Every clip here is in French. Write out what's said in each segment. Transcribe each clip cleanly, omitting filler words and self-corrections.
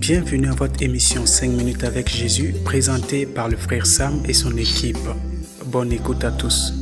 Bienvenue à votre émission 5 minutes avec Jésus, présentée par le frère Sam et son équipe. Bonne écoute à tous.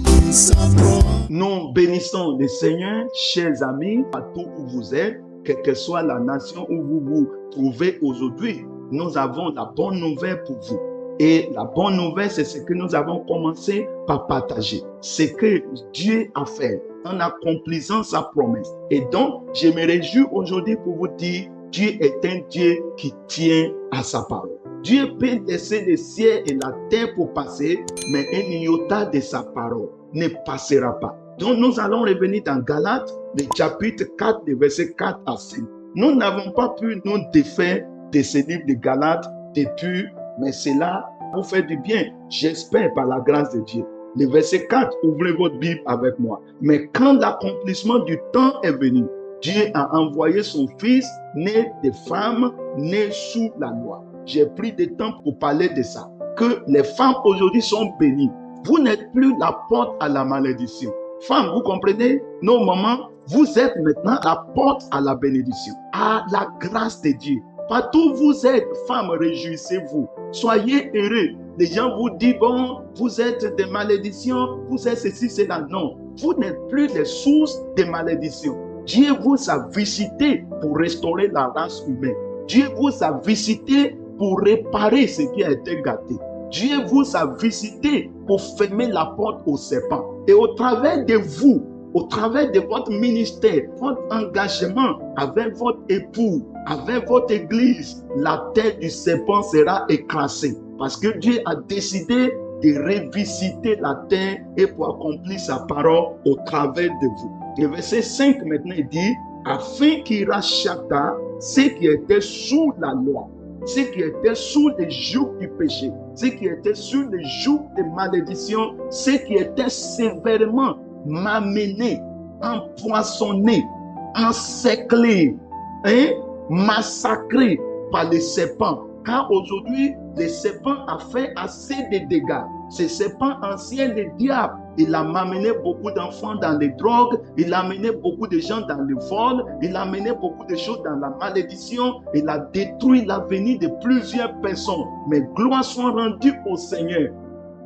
Nous bénissons le Seigneur, chers amis, partout où vous êtes, quelle que soit la nation où vous vous trouvez aujourd'hui. Nous avons la bonne nouvelle pour vous. Et la bonne nouvelle, c'est ce que nous avons commencé par partager. Ce que Dieu a fait en accomplissant sa promesse. Et donc, je me réjouis aujourd'hui pour vous dire, Dieu est un Dieu qui tient à sa parole. Dieu peut laisser le ciel et la terre pour passer, mais un iota de sa parole ne passera pas. Donc, nous allons revenir dans Galates, le chapitre 4, les versets 4 à 5. Nous n'avons pas pu nous défaire de ce livre de Galates depuis, mais cela vous fait du bien, j'espère, par la grâce de Dieu. Le verset 4, ouvrez votre Bible avec moi. Mais quand l'accomplissement du temps est venu, Dieu a envoyé son Fils, né de femme, né sous la loi. J'ai pris du temps pour parler de ça. Que les femmes aujourd'hui sont bénies. Vous n'êtes plus la porte à la malédiction. Femmes, vous comprenez? Nos mamans, vous êtes maintenant la porte à la bénédiction, à la grâce de Dieu. Partout où vous êtes, femmes, réjouissez-vous. Soyez heureux. Les gens vous disent, bon, vous êtes des malédictions, vous êtes ceci, cela. Non, vous n'êtes plus les sources des malédictions. Dieu vous a visité pour restaurer la race humaine. Dieu vous a visité pour réparer ce qui a été gâté. Dieu vous a visité pour fermer la porte au serpent. Et au travers de vous, au travers de votre ministère, votre engagement avec votre époux, avec votre église, la tête du serpent sera écrasée. Parce que Dieu a décidé de revisiter la terre et pour accomplir sa parole au travers de vous. Le verset 5 maintenant dit, afin qu'il racheta ceux qui étaient sous la loi, ceux qui étaient sous les jougs du péché, ceux qui étaient sous les jougs de malédiction, ceux qui étaient sévèrement malmenés, empoisonnés, encerclés, massacrés par les serpents. Car aujourd'hui, le serpent a fait assez de dégâts. Ce serpent ancien, le diable, il a amené beaucoup d'enfants dans les drogues, il a amené beaucoup de gens dans le vol, il a amené beaucoup de choses dans la malédiction, il a détruit l'avenir de plusieurs personnes. Mais gloire soit rendue au Seigneur.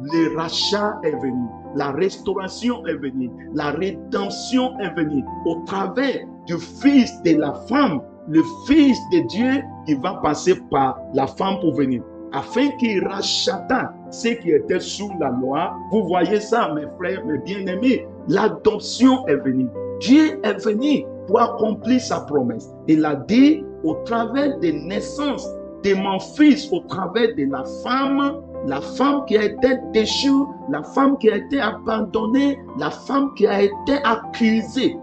Le rachat est venu, la restauration est venue, la rédemption est venue au travers du Fils de la femme, le Fils de Dieu qui va passer par la femme pour venir, afin qu'il rachata ceux qui étaient sous la loi. Vous voyez ça, mes frères, mes bien-aimés, l'adoption est venue. Dieu est venu pour accomplir sa promesse. Il a dit, au travers des naissances de mon fils, au travers de la femme qui a été déchue, la femme qui a été abandonnée, la femme qui a été accusée,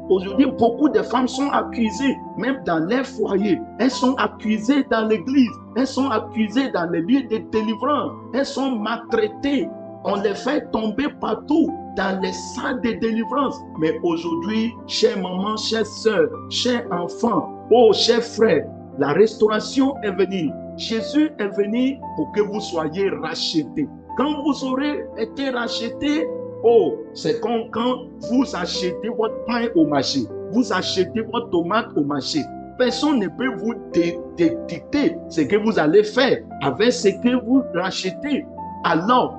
Aujourd'hui, beaucoup de femmes sont accusées, même dans leur foyer. Elles sont accusées dans l'église. Elles sont accusées dans les lieux de délivrance. Elles sont maltraitées. On les fait tomber partout dans les salles de délivrance. Mais aujourd'hui, chère maman, chère sœur, chers enfants, oh, chers frères, la restauration est venue. Jésus est venu pour que vous soyez rachetés. Quand vous aurez été rachetés, oh, c'est comme quand vous achetez votre pain au marché, vous achetez votre tomate au marché. Personne ne peut vous dicter ce que vous allez faire avec ce que vous rachetez. Alors,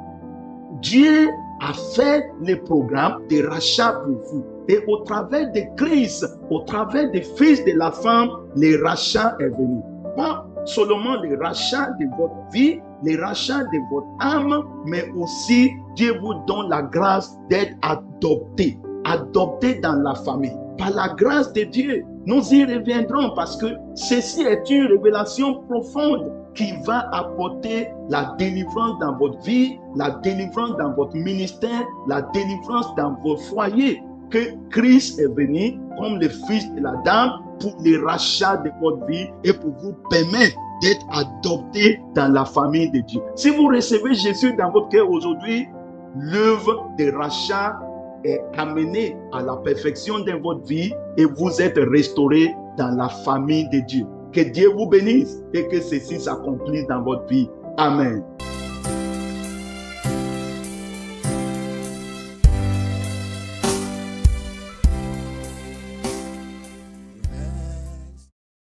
Dieu a fait le programme de rachat pour vous. Et au travers de Christ, au travers des fils de la femme, le rachat est venu. Pas seulement le rachat de votre vie, le rachat de votre âme, mais aussi Dieu vous donne la grâce d'être adopté dans la famille. Par la grâce de Dieu, nous y reviendrons parce que ceci est une révélation profonde qui va apporter la délivrance dans votre vie, la délivrance dans votre ministère, la délivrance dans vos foyers. Que Christ est venu comme le Fils de la dame pour le rachat de votre vie et pour vous permettre d'être adopté dans la famille de Dieu. Si vous recevez Jésus dans votre cœur aujourd'hui, l'œuvre de rachat est amenée à la perfection dans votre vie et vous êtes restauré dans la famille de Dieu. Que Dieu vous bénisse et que ceci s'accomplisse dans votre vie. Amen.